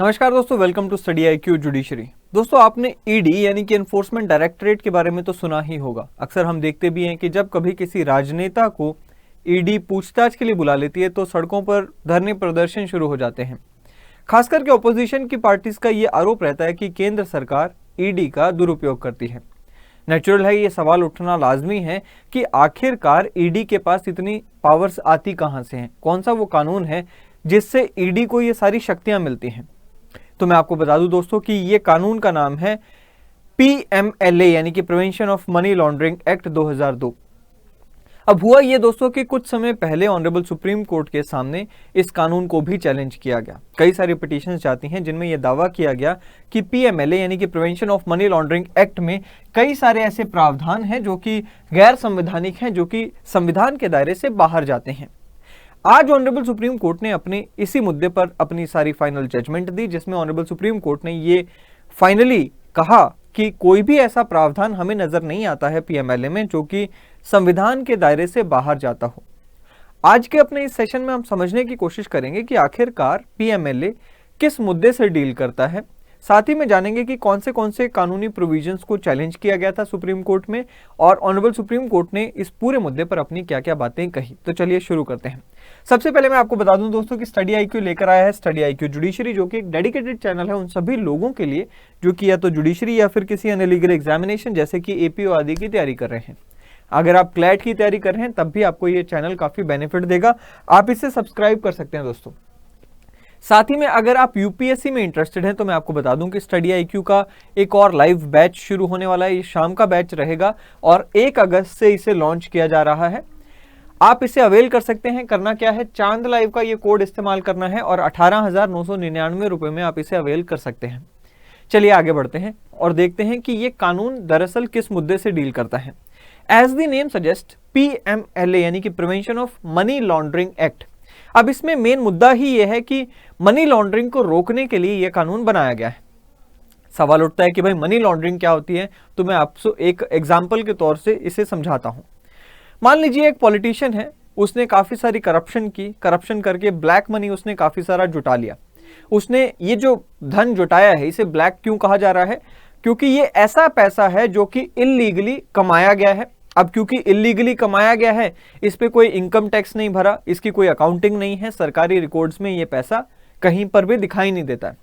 नमस्कार दोस्तों, welcome to study IQ judiciary. दोस्तों, आपने ईडी यानी कि एनफोर्समेंट डायरेक्टरेट के बारे में तो सुना ही होगा। अक्सर हम देखते भी हैं कि जब कभी किसी राजनेता को ईडी पूछताछ के लिए बुला लेती है तो सड़कों पर धरने प्रदर्शन शुरू हो जाते हैं। खास करके ऑपोजिशन की पार्टीज का ये आरोप रहता है कि केंद्र सरकार ईडी का दुरुपयोग करती है। नेचुरल है, ये सवाल उठना लाजमी है कि आखिरकार ईडी के पास इतनी पावर्स आती कहां से हैं? कौन सा वो कानून है जिससे ईडी को ये सारी शक्तियां मिलती हैं? तो मैं आपको बता दूं दोस्तों कि ये कानून का नाम है PMLA यानी कि prevention of money laundering act 2002। अब हुआ ये दोस्तों कि कुछ समय पहले ऑनरेबल सुप्रीम कोर्ट के सामने इस कानून को भी चैलेंज किया गया। कई सारी पिटीशंस जाती हैं जिनमें यह दावा किया गया कि PMLA यानी कि prevention of money laundering act में कई सारे ऐसे प्रावधान हैं जो कि गैर संवैधानिक हैं, जो कि संविधान के दायरे से बाहर जाते हैं। आज ऑनरेबल सुप्रीम कोर्ट ने अपने इसी मुद्दे पर अपनी सारी फाइनल जजमेंट दी, जिसमें ऑनरेबल सुप्रीम कोर्ट ने ये फाइनली कहा कि कोई भी ऐसा प्रावधान हमें नजर नहीं आता है PMLA में जो कि संविधान के दायरे से बाहर जाता हो। आज के अपने इस सेशन में हम समझने की कोशिश करेंगे कि आखिरकार PMLA किस मुद्दे से डील करता है। साथ ही में जानेंगे कि कौन से कानूनी प्रोविजंस को चैलेंज किया गया था सुप्रीम कोर्ट में और ऑनरेबल सुप्रीम कोर्ट ने इस पूरे मुद्दे पर अपनी क्या क्या बातें कही। तो चलिए शुरू करते हैं। सबसे पहले मैं आपको बता दूं दोस्तों कि स्टडी IQ लेकर आया है स्टडी IQ जुडिशरी, जो कि एक डेडिकेटेड चैनल है उन सभी लोगों के लिए जो कि या तो जुडिशरी या फिर किसी अन्य लीगल एग्जामिनेशन जैसे कि APO आदि की तैयारी कर रहे हैं। अगर आप क्लैट की तैयारी कर रहे हैं तब भी आपको ये चैनल काफी बेनिफिट देगा, आप इसे सब्सक्राइब कर सकते हैं दोस्तों। साथ ही में अगर आप UPSC में इंटरेस्टेड हैं तो मैं आपको बता दूं कि स्टडी IQ का एक और लाइव बैच शुरू होने वाला है। ये शाम का बैच रहेगा और 1 अगस्त से इसे लॉन्च किया जा रहा है। आप इसे अवेल कर सकते हैं। करना क्या है, चांद लाइव का ये कोड इस्तेमाल करना है और 18,999 रुपए में आप इसे अवेल कर सकते हैं। चलिए आगे बढ़ते हैं और देखते हैं कि ये कानून दरअसल किस मुद्दे से डील करता है। As the name suggest, PMLA यानी कि prevention of money laundering act. अब इसमें मेन मुद्दा ही यह है कि मनी लॉन्ड्रिंग को रोकने के लिए यह कानून बनाया गया है। सवाल उठता है कि भाई मनी लॉन्ड्रिंग क्या होती है, तो मैं आपको एक एग्जाम्पल के तौर से इसे समझाता हूं। मान लीजिए एक पॉलिटिशियन है, उसने काफी सारी करप्शन करके ब्लैक मनी उसने काफी सारा जुटा लिया। उसने ये जो धन जुटाया है इसे ब्लैक क्यों कहा जा रहा है? क्योंकि ये ऐसा पैसा है जो कि इल्लीगली कमाया गया है। अब क्योंकि इल्लीगली कमाया गया है, इस पे कोई इनकम टैक्स नहीं भरा, इसकी कोई अकाउंटिंग नहीं है, सरकारी रिकॉर्ड्स में ये पैसा कहीं पर भी दिखाई नहीं देता है।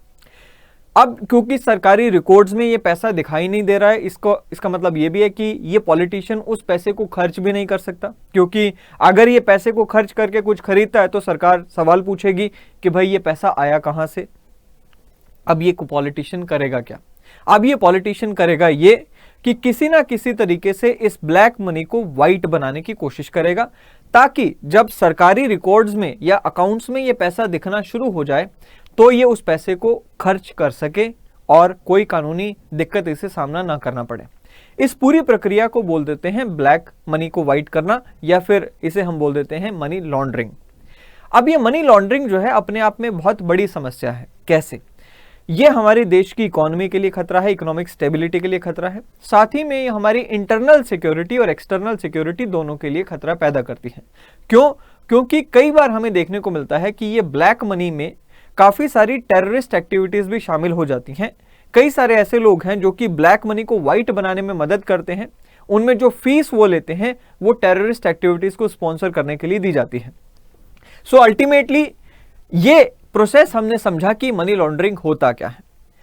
अब क्योंकि सरकारी रिकॉर्ड्स में ये पैसा दिखाई नहीं दे रहा है, इसका मतलब ये भी है कि ये पॉलिटिशियन उस पैसे को खर्च भी नहीं कर सकता, क्योंकि अगर ये पैसे को खर्च करके कुछ खरीदता है तो सरकार सवाल पूछेगी कि भाई ये पैसा आया कहां से। अब ये पॉलिटिशियन करेगा क्या? अब ये पॉलिटिशियन करेगा ये कि किसी ना किसी तरीके से इस ब्लैक मनी को व्हाइट बनाने की कोशिश करेगा, ताकि जब सरकारी रिकॉर्ड्स में या अकाउंट्स में ये पैसा दिखना शुरू हो जाए तो ये उस पैसे को खर्च कर सके और कोई कानूनी दिक्कत इसे सामना ना करना पड़े। इस पूरी प्रक्रिया को बोल देते हैं ब्लैक मनी को व्हाइट करना, या फिर इसे हम बोल देते हैं मनी लॉन्ड्रिंग। अब ये मनी लॉन्ड्रिंग जो है अपने आप में बहुत बड़ी समस्या है। कैसे? ये हमारे देश की इकोनॉमी के लिए खतरा है, इकोनॉमिक स्टेबिलिटी के लिए खतरा है। साथ ही में ये हमारी इंटरनल सिक्योरिटी और एक्सटर्नल सिक्योरिटी दोनों के लिए खतरा पैदा करती है। क्यों? क्योंकि कई बार हमें देखने को मिलता है कि ये ब्लैक मनी में काफी सारी टेररिस्ट एक्टिविटीज भी शामिल हो जाती हैं। कई सारे ऐसे लोग हैं जो कि ब्लैक मनी को व्हाइट बनाने में मदद करते हैं। उनमें जो फीस वो लेते हैं वो टेररिस्ट एक्टिविटीज को स्पॉन्सर करने के लिए दी जाती है। सो अल्टीमेटली ये प्रोसेस हमने समझा कि मनी लॉन्ड्रिंग होता क्या है,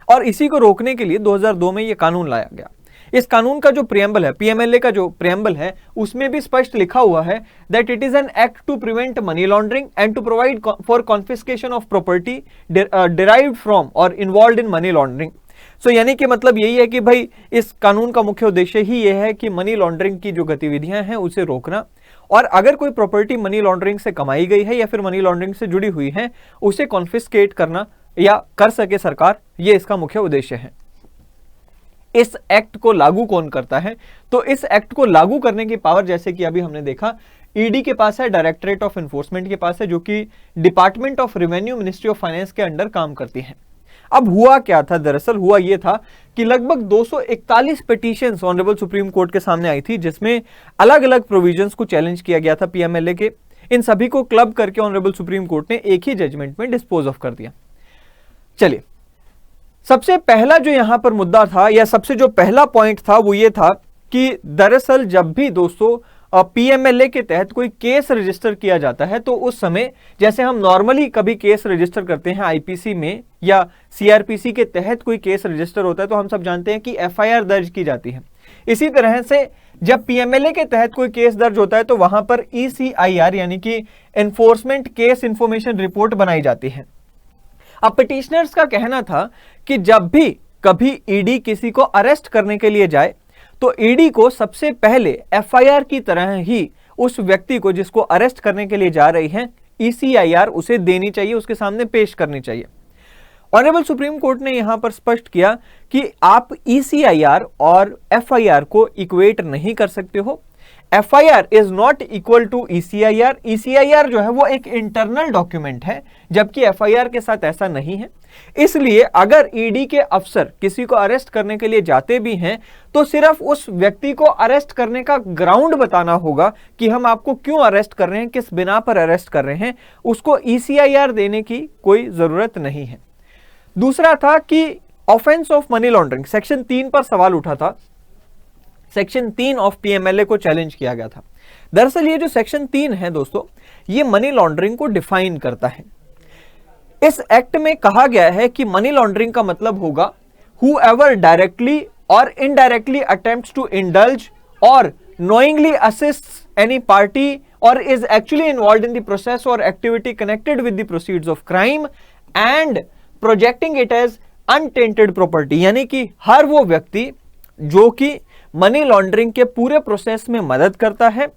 और इसी को रोकने के लिए 2002 में यह कानून लाया गया। इस कानून का जो प्रियम्बल है, PMLA का जो प्रियम्बल है, उसमें भी स्पष्ट लिखा हुआ है that it is an act to prevent money laundering and to provide for confiscation of property derived from or involved in money laundering. So यानी कि मतलब यही है कि भाई इस कानून का मुख्य उद्देश्य ही यह है कि मनी लॉन्ड्रिंग की जो गतिविधियां हैं उसे रोकना, और अगर कोई प्रॉपर्टी मनी लॉन्ड्रिंग से कमाई गई है या फिर मनी लॉन्ड्रिंग से जुड़ी हुई है उसे कॉन्फिस्केट करना या कर सके सरकार, ये इसका मुख्य उद्देश्य है। इस एक्ट को लागू कौन करता है? तो इस एक्ट को लागू करने की पावर, जैसे कि अभी हमने देखा, ईडी के पास है, डायरेक्टरेट ऑफ एनफोर्समेंट के पास है, जो कि department of revenue ministry of finance के अंडर काम करती है। अब हुआ क्या था? दरअसल हुआ यह था कि लगभग 241 पिटीशंस ऑनरेबल सुप्रीम कोर्ट के सामने आई थी, जिसमें अलग अलग प्रोविजंस को चैलेंज किया गया था PMLA के। इन सभी को क्लब करके ऑनरेबल सुप्रीम कोर्ट ने एक ही जजमेंट में डिस्पोज ऑफ कर दिया। चलिए सबसे पहला जो यहां पर मुद्दा था या सबसे जो पहला पॉइंट था वो ये था कि दरअसल जब भी दोस्तों पीएमएलए के तहत कोई केस रजिस्टर किया जाता है तो उस समय जैसे हम नॉर्मली कभी केस रजिस्टर करते हैं आईपीसी में या सीआरपीसी के तहत कोई केस रजिस्टर होता है तो हम सब जानते हैं कि एफआईआर दर्ज की जाती है। इसी तरह से जब पीएमएलए के तहत कोई केस दर्ज होता है तो वहां पर ईसीआईआर यानी कि एनफोर्समेंट केस इंफॉर्मेशन रिपोर्ट बनाई जाती है। अब पिटिशनर्स का कहना था कि जब भी कभी ईडी किसी को अरेस्ट करने के लिए जाए तो ईडी को सबसे पहले एफआईआर की तरह ही उस व्यक्ति को जिसको अरेस्ट करने के लिए जा रही है ईसीआईआर उसे देनी चाहिए, उसके सामने पेश करनी चाहिए। ऑनरेबल सुप्रीम कोर्ट ने यहां पर स्पष्ट किया कि आप ईसीआईआर और एफआईआर को इक्वेट नहीं कर सकते हो। FIR is not equal to ECIR. ECIR जो है वो एक इंटरनल डॉक्यूमेंट है जबकि एफआईआर के साथ ऐसा नहीं है। इसलिए अगर ईडी के अफसर किसी को अरेस्ट करने के लिए जाते भी हैं तो सिर्फ उस व्यक्ति को अरेस्ट करने का ग्राउंड बताना होगा कि हम आपको क्यों अरेस्ट कर रहे हैं, किस बिना पर अरेस्ट कर रहे हैं, उसको ईसीआईआर देने की कोई जरूरत नहीं है। दूसरा था कि offence of money laundering section 3 पर सवाल उठा था। सेक्शन 3 ऑफ पीएमएलए को चैलेंज किया गया था। दरअसल ये जो सेक्शन 3 है दोस्तों ये मनी लॉन्ड्रिंग को डिफाइन करता है। इस एक्ट में कहा गया है कि मनी लॉन्ड्रिंग का मतलब होगा whoever directly or indirectly attempts to indulge or knowingly assists any party or is actually involved in the process or activity connected with the proceeds of crime and projecting it as untainted property। यानी कि हर वो व्यक्ति जो कि money laundering के पूरे process में मदद करता है,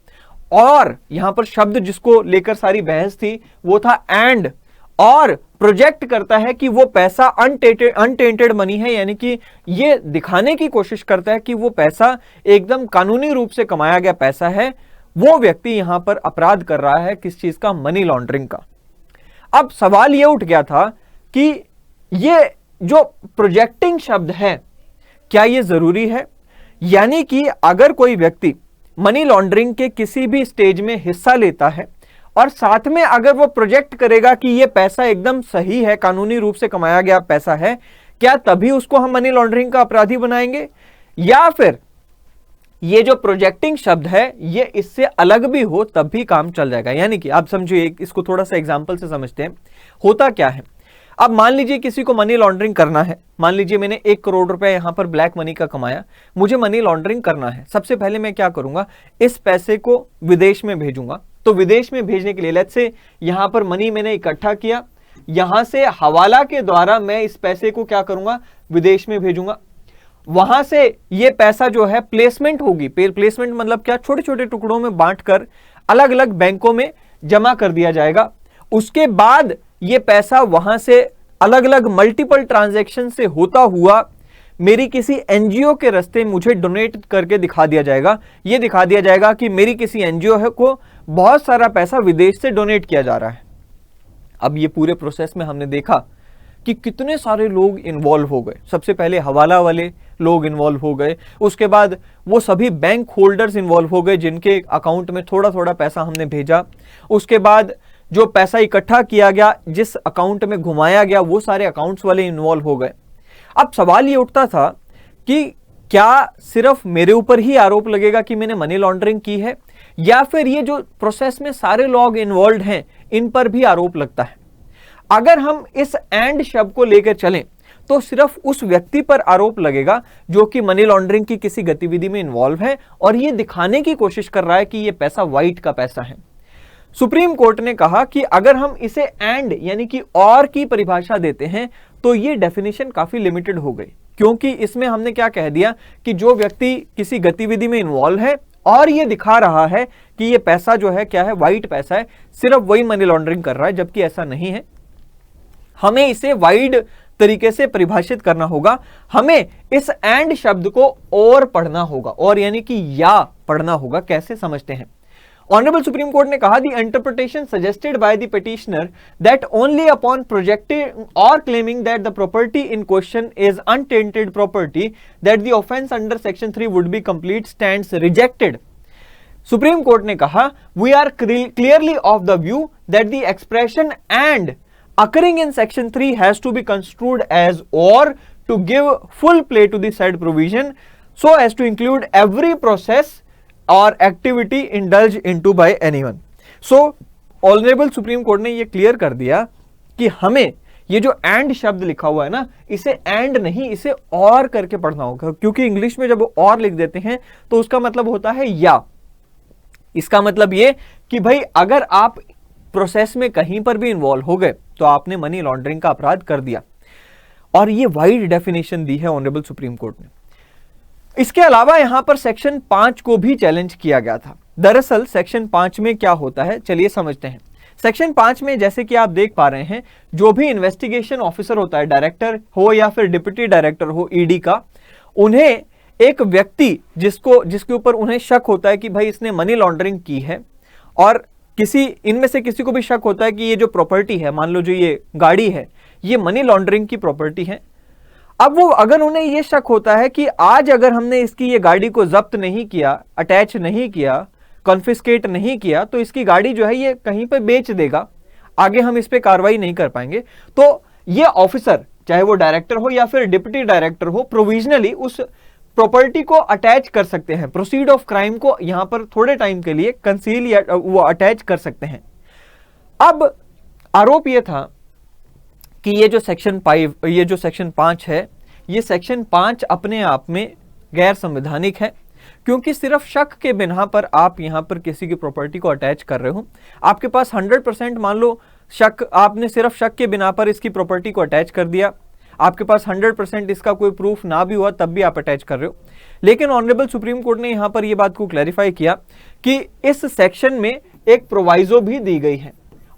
और यहां पर शब्द जिसको लेकर सारी बहस थी वो था एंड, और प्रोजेक्ट करता है कि वो पैसा अनटेंटेड मनी है, यानी कि ये दिखाने की कोशिश करता है कि वो पैसा एकदम कानूनी रूप से कमाया गया पैसा है। वो व्यक्ति यहां पर अपराध कर रहा है किस चीज का, मनी लॉन्ड्रिंग का। अब सवाल ये उठ गया था कि ये जो प्रोजेक्टिंग शब्द है क्या ये जरूरी है, यानी कि अगर कोई व्यक्ति मनी लॉन्ड्रिंग के किसी भी स्टेज में हिस्सा लेता है और साथ में अगर वो प्रोजेक्ट करेगा कि ये पैसा एकदम सही है, कानूनी रूप से कमाया गया पैसा है, क्या तभी उसको हम मनी लॉन्ड्रिंग का अपराधी बनाएंगे, या फिर ये जो प्रोजेक्टिंग शब्द है ये इससे अलग भी हो तब भी काम चल जाएगा। यानी कि आप समझिए, इसको थोड़ा सा एग्जांपल से समझते हैं। होता क्या है, अब मान लीजिए किसी को मनी लॉन्ड्रिंग करना है। मान लीजिए मैंने 1 करोड़ रुपए यहां पर ब्लैक मनी का कमाया, मुझे मनी लॉन्ड्रिंग करना है। सबसे पहले मैं क्या करूंगा, इस पैसे को विदेश में भेजूंगा। तो विदेश में भेजने के लिए लेट्स से यहां पर मनी मैंने इकट्ठा किया, यहां से हवाला के द्वारा मैं इस पैसे को क्या करूंगा, विदेश में भेजूंगा। वहां से ये पैसा जो है प्लेसमेंट होगी। प्लेसमेंट मतलब क्या, छोटे छोटे टुकड़ों में बांटकर अलग अलग बैंकों में जमा कर दिया जाएगा। उसके बाद ये पैसा वहां से अलग अलग मल्टीपल ट्रांजैक्शन से होता हुआ मेरी किसी एनजीओ के रास्ते मुझे डोनेट करके दिखा दिया जाएगा। ये दिखा दिया जाएगा कि मेरी किसी एनजीओ है को बहुत सारा पैसा विदेश से डोनेट किया जा रहा है। अब ये पूरे प्रोसेस में हमने देखा कि कितने सारे लोग इन्वॉल्व हो गए। सबसे पहले हवाला वाले लोग इन्वॉल्व हो गए, उसके बाद वो सभी बैंक होल्डर्स इन्वॉल्व हो गए जिनके अकाउंट में थोड़ा थोड़ा पैसा हमने भेजा। उसके बाद जो पैसा इकट्ठा किया गया, जिस अकाउंट में घुमाया गया, वो सारे अकाउंट्स वाले इन्वॉल्व हो गए। अब सवाल ये उठता था कि क्या सिर्फ मेरे ऊपर ही आरोप लगेगा कि मैंने मनी लॉन्ड्रिंग की है, या फिर ये जो प्रोसेस में सारे लोग इन्वॉल्व हैं इन पर भी आरोप लगता है। अगर हम इस एंड शब्द को लेकर चलें तो सिर्फ उस व्यक्ति पर आरोप लगेगा जो कि मनी लॉन्ड्रिंग की किसी गतिविधि में इन्वॉल्व है और ये दिखाने की कोशिश कर रहा है कि ये पैसा व्हाइट का पैसा है। सुप्रीम कोर्ट ने कहा कि अगर हम इसे एंड यानी कि और की परिभाषा देते हैं तो ये डेफिनेशन काफी लिमिटेड हो गई, क्योंकि इसमें हमने क्या कह दिया कि जो व्यक्ति किसी गतिविधि में इन्वॉल्व है और ये दिखा रहा है कि ये पैसा जो है क्या है, व्हाइट पैसा है, सिर्फ वही मनी लॉन्ड्रिंग कर रहा है, जबकि ऐसा नहीं है। हमें इसे वाइड तरीके से परिभाषित करना होगा। हमें इस एंड शब्द को और पढ़ना होगा, और यानी कि या पढ़ना होगा। कैसे समझते हैं। ऑनरेबल सुप्रीम कोर्ट ने कहा the interpretation suggested by the petitioner that only upon projecting और claiming that the property in question is untainted property that the offence under section 3 would be complete stands rejected. Supreme court ने कहा we are clearly of the view that the expression and occurring in section 3 has to be construed as or to give full play to the said provision so as to include every process or activity indulged into by anyone. So honourable supreme court ने ये clear कर दिया कि हमें ये जो and शब्द लिखा हुआ है ना, इसे एंड नहीं, इसे और करके पढ़ना होगा, क्योंकि इंग्लिश में जब और लिख देते हैं तो उसका मतलब होता है या। इसका मतलब ये कि भाई अगर आप प्रोसेस में कहीं पर भी इन्वॉल्व हो गए तो आपने मनी लॉन्ड्रिंग का अपराध कर दिया, और ये वाइड डेफिनेशन दी है ऑनरेबल सुप्रीम कोर्ट ने। इसके अलावा यहां पर सेक्शन 5 को भी चैलेंज किया गया था। दरअसल सेक्शन 5 में क्या होता है, चलिए समझते हैं। सेक्शन 5 में जैसे कि आप देख पा रहे हैं, जो भी इन्वेस्टिगेशन ऑफिसर होता है, डायरेक्टर हो या फिर डिप्टी डायरेक्टर हो ईडी का, उन्हें एक व्यक्ति जिसके ऊपर उन्हें शक होता है कि भाई इसने मनी लॉन्ड्रिंग की है, और इनमें से किसी को भी शक होता है कि ये जो प्रॉपर्टी है, मान लो जो ये गाड़ी है, ये मनी लॉन्ड्रिंग की प्रॉपर्टी है। अब वो अगर उन्हें ये शक होता है कि आज अगर हमने इसकी ये गाड़ी को जब्त नहीं किया, अटैच नहीं किया, कॉन्फिस्केट नहीं किया, तो इसकी गाड़ी जो है ये कहीं पे बेच देगा, आगे हम इस पे कार्रवाई नहीं कर पाएंगे, तो ये ऑफिसर, चाहे वो डायरेक्टर हो या फिर डिप्टी डायरेक्टर हो, प्रोविजनली उस प्रॉपर्टी को अटैच कर सकते हैं, प्रोसीड ऑफ क्राइम को यहां पर थोड़े टाइम के लिए कंसील या वो अटैच कर सकते हैं। अब आरोप यह था कि ये जो सेक्शन 5 है, ये सेक्शन 5 अपने आप में गैर संवैधानिक है, क्योंकि सिर्फ शक के बिना पर आप यहां पर किसी की प्रॉपर्टी को अटैच कर रहे हो। आपके पास 100% मान लो शक, आपने सिर्फ शक के बिना पर इसकी प्रॉपर्टी को अटैच कर दिया, आपके पास 100% इसका कोई प्रूफ ना भी हुआ तब भी आप अटैच कर रहे हो। लेकिन ऑनरेबल सुप्रीम कोर्ट ने यहां पर यह बात को क्लैरिफाई किया कि इस सेक्शन में एक प्रोवाइजो भी दी गई है।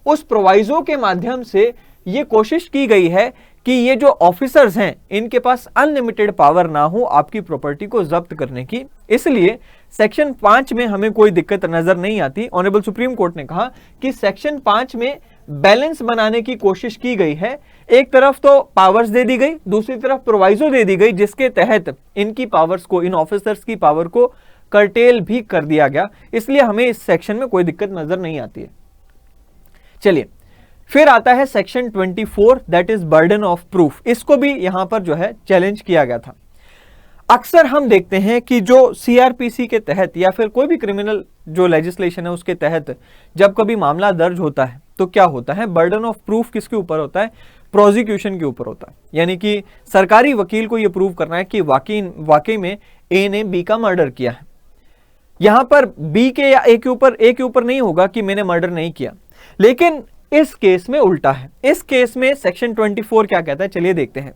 उस प्रोवाइजो के माध्यम से यह कोशिश की गई है कि ये जो ऑफिसर्स हैं, इनके पास अनलिमिटेड पावर ना हो आपकी प्रॉपर्टी को जब्त करने की। इसलिए सेक्शन 5 में हमें कोई दिक्कत नजर नहीं आती। ऑनरेबल सुप्रीम कोर्ट ने कहा कि सेक्शन 5 में बैलेंस बनाने की कोशिश की गई है। एक तरफ तो पावर्स दे दी गई, दूसरी तरफ प्रोवाइजो दे दी गई, जिसके तहत इनकी पावर्स को, इन ऑफिसर्स की पावर को कर्टेल भी कर दिया गया। इसलिए हमें इस सेक्शन में कोई दिक्कत नजर नहीं आती है। चलिए, फिर आता है section 24, that is burden of proof. इसको भी यहां पर जो है चैलेंज किया गया था। अक्सर हम देखते हैं कि जो सीआरपीसी के तहत या फिर कोई भी क्रिमिनल जो लेजिस्लेशन है उसके तहत जब कभी मामला दर्ज होता है तो क्या होता है, बर्डन ऑफ प्रूफ किसके ऊपर होता है, प्रोसिक्यूशन के ऊपर होता है। यानी कि सरकारी वकील को यह प्रूव करना है कि वाकई में ए ने बी का मर्डर किया है। यहां पर बी के या ए के ऊपर नहीं होगा कि मैंने मर्डर नहीं किया। लेकिन इस केस में उल्टा है। इस केस में सेक्शन 24 क्या कहता है, चलिए देखते हैं।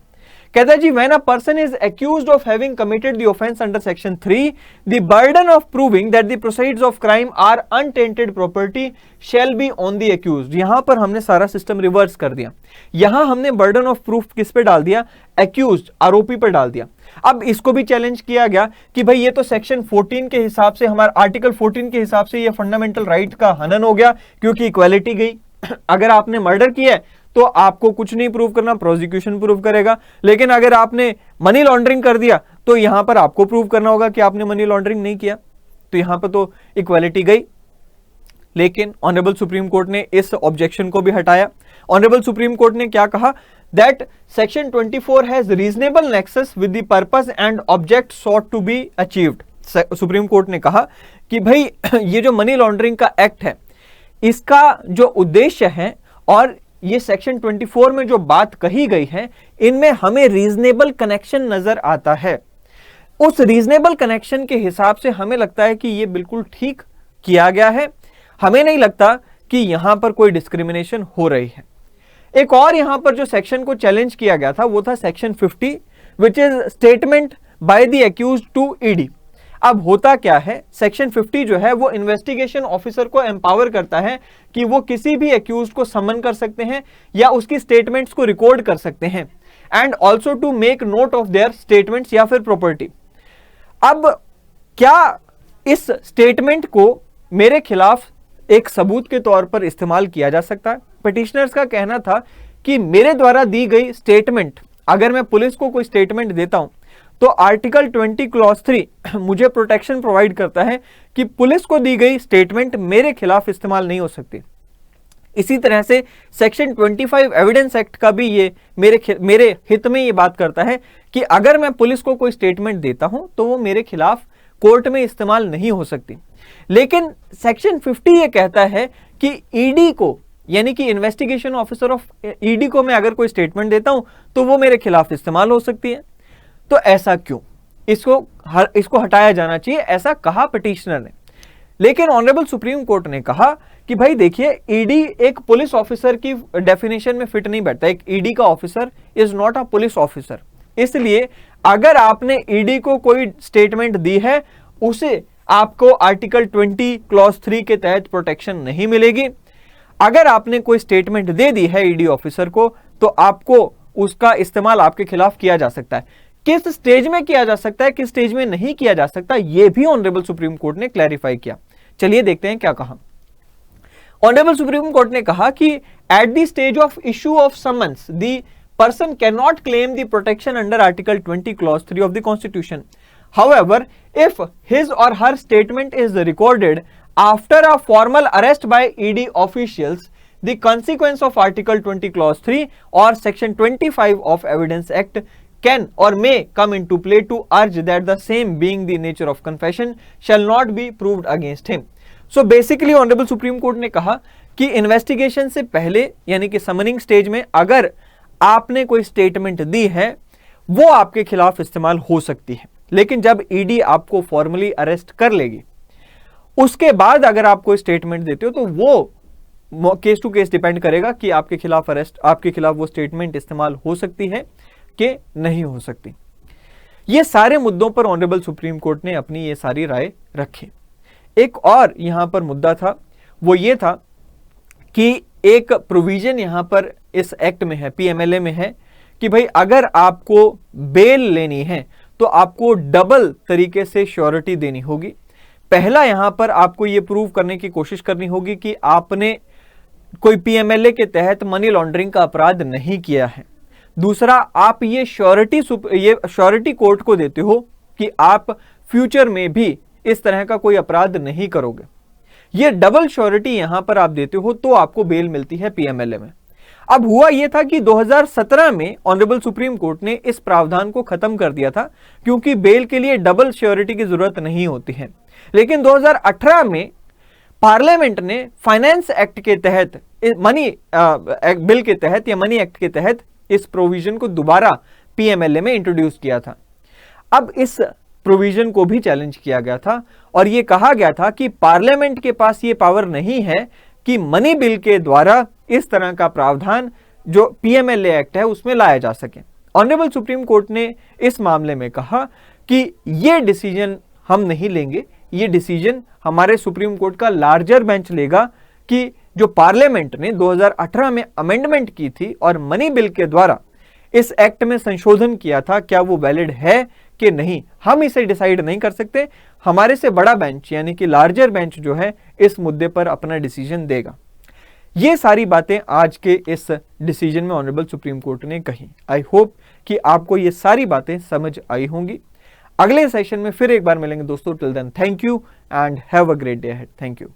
कहता है जी, when a person is accused of having committed the offence under section 3, the burden of proving that the proceeds of crime are untainted property shall be on the accused. यहां पर हमने सारा सिस्टम रिवर्स कर दिया। यहां हमने burden of proof किस पे डाल दिया, एक्यूज्ड, आरोपी पर डाल दिया। अब इसको भी चैलेंज किया गया कि भाई ये तो सेक्शन 14 के हिसाब से, हमारा आर्टिकल 14 के हिसाब से ये फंडामेंटल राइट का हनन हो गया, क्योंकि इक्वालिटी गई। अगर आपने मर्डर किया है तो आपको कुछ नहीं प्रूव करना, प्रोसिक्यूशन प्रूव करेगा। लेकिन अगर आपने मनी लॉन्ड्रिंग कर दिया तो यहां पर आपको प्रूव करना होगा कि आपने मनी लॉन्ड्रिंग नहीं किया। तो यहां पर तो इक्वालिटी गई। लेकिन ऑनरेबल सुप्रीम कोर्ट ने इस ऑब्जेक्शन को भी हटाया। ऑनरेबल सुप्रीम कोर्ट ने क्या कहा, that section 24 has reasonable nexus with the purpose and object sought to be achieved. Supreme court ने कहा कि भाई ये जो मनी लॉन्ड्रिंग का एक्ट है, इसका जो उद्देश्य है और ये सेक्शन 24 में जो बात कही गई है, इनमें हमें रीजनेबल कनेक्शन नजर आता है। उस रीजनेबल कनेक्शन के हिसाब से हमें लगता है कि ये बिल्कुल ठीक किया गया है। हमें नहीं लगता कि यहां पर कोई डिस्क्रिमिनेशन हो रही है। एक और यहां पर जो सेक्शन को चैलेंज किया गया था वो था section 50, which is statement by the accused to ED. अब होता क्या है, सेक्शन 50 जो है वो इन्वेस्टिगेशन ऑफिसर को एम्पावर करता है कि वो किसी भी एक्यूज्ड को समन कर सकते हैं या उसकी स्टेटमेंट्स को रिकॉर्ड कर सकते हैं, and also to make note of their statements या फिर प्रॉपर्टी। अब क्या इस स्टेटमेंट को मेरे खिलाफ एक सबूत के तौर पर इस्तेमाल किया जा सकता है? पिटिशनर्स का कहना था कि मेरे द्वारा दी गई स्टेटमेंट, अगर मैं पुलिस को कोई स्टेटमेंट देता हूं तो आर्टिकल 20 क्लॉज 3 मुझे प्रोटेक्शन प्रोवाइड करता है कि पुलिस को दी गई स्टेटमेंट मेरे खिलाफ इस्तेमाल नहीं हो सकती। इसी तरह से सेक्शन 25 एविडेंस एक्ट का भी ये मेरे हित में ये बात करता है कि अगर मैं पुलिस को कोई स्टेटमेंट देता हूं तो वो मेरे खिलाफ कोर्ट में इस्तेमाल नहीं हो सकती। लेकिन सेक्शन 50 ये कहता है कि ईडी को, यानी कि इन्वेस्टिगेशन ऑफिसर ऑफ ईडी को मैं अगर कोई स्टेटमेंट देता हूं तो वो मेरे खिलाफ इस्तेमाल हो सकती है। तो ऐसा क्यों? इसको हटाया जाना चाहिए, ऐसा कहा पिटिशनर ने। लेकिन ऑनरेबल सुप्रीम कोर्ट ने कहा कि भाई देखिए, ईडी एक पुलिस ऑफिसर की डेफिनेशन में फिट नहीं बैठता। एक ईडी का officer is not a police officer. इसलिए अगर आपने ईडी को कोई स्टेटमेंट दी है, उसे आपको आर्टिकल 20 क्लॉज 3 के तहत प्रोटेक्शन नहीं मिलेगी। अगर आपने कोई स्टेटमेंट दे दी है ईडी ऑफिसर को, तो आपको उसका इस्तेमाल आपके खिलाफ किया जा सकता है। किस स्टेज में किया जा सकता है, किस स्टेज में नहीं किया जा सकता, यह भी ऑनरेबल सुप्रीम कोर्ट ने क्लैरिफाई किया। चलिए देखते हैं क्या कहा। ऑनरेबल सुप्रीम कोर्ट ने कहा कि at the stage of issue of summons the person cannot claim the protection under article 20 clause 3 of the constitution. However, if his or her statement is recorded after a formal arrest by ED officials, the consequence of article 20 clause 3 or section 25 of evidence act can or may come into play to urge that the same, being the nature of confession, shall not be proved against him. So basically honourable supreme court ने कहा कि investigation से पहले, यानी कि summoning stage में अगर आपने कोई स्टेटमेंट दी है, वो आपके खिलाफ इस्तेमाल हो सकती है। लेकिन जब ईडी आपको फॉर्मली अरेस्ट कर लेगी, उसके बाद अगर आप कोई स्टेटमेंट देते हो, तो वो केस टू केस डिपेंड करेगा कि आपके खिलाफ वो स्टेटमेंट इस्तेमाल हो सकती है कि नहीं हो सकती। ये सारे मुद्दों पर ऑनरेबल सुप्रीम कोर्ट ने अपनी ये सारी राय रखी। एक और यहां पर मुद्दा था, वो ये था कि एक प्रोविजन यहां पर इस एक्ट में है, पीएमएलए में है, कि भाई अगर आपको बेल लेनी है तो आपको डबल तरीके से श्योरिटी देनी होगी। पहला, यहां पर आपको यह प्रूव करने की कोशिश करनी होगी कि आपने कोई पीएमएलए के तहत मनी लॉन्ड्रिंग का अपराध नहीं किया है। दूसरा, आप ये श्योरिटी कोर्ट को देते हो कि आप फ्यूचर में भी इस तरह का कोई अपराध नहीं करोगे। ये डबल श्योरिटी यहां पर आप देते हो तो आपको बेल मिलती है पीएमएलए में। अब हुआ यह था कि 2017 में ऑनरेबल सुप्रीम कोर्ट ने इस प्रावधान को खत्म कर दिया था, क्योंकि बेल के लिए डबल श्योरिटी की जरूरत नहीं होती है। लेकिन 2018 में पार्लियामेंट ने फाइनेंस एक्ट के तहत, मनी बिल के तहत या मनी एक्ट के तहत इस प्रोविजन को दोबारा पीएमएलए में इंट्रोड्यूस किया था। अब इस प्रोविजन को भी चैलेंज किया गया था और यह कहा गया था कि पार्लियामेंट के पास यह पावर नहीं है कि मनी बिल के द्वारा इस तरह का प्रावधान जो पीएमएलए एक्ट है उसमें लाया जा सके। ऑनरेबल सुप्रीम कोर्ट ने इस मामले में कहा कि यह डिसीजन हम नहीं लेंगे, यह डिसीजन हमारे सुप्रीम कोर्ट का लार्जर बेंच लेगा कि जो पार्लियामेंट ने 2018 में अमेंडमेंट की थी और मनी बिल के द्वारा इस एक्ट में संशोधन किया था, क्या वो वैलिड है कि नहीं, हम इसे डिसाइड नहीं कर सकते। हमारे से बड़ा बेंच यानी कि लार्जर बेंच जो है इस मुद्दे पर अपना डिसीजन देगा। ये सारी बातें आज के इस डिसीजन में ऑनरेबल सुप्रीम कोर्ट ने कही। आई होप कि आपको ये सारी बातें समझ आई होंगी। अगले सेशन में फिर एक बार मिलेंगे दोस्तों। Till then thank you and have a great day ahead. Thank you.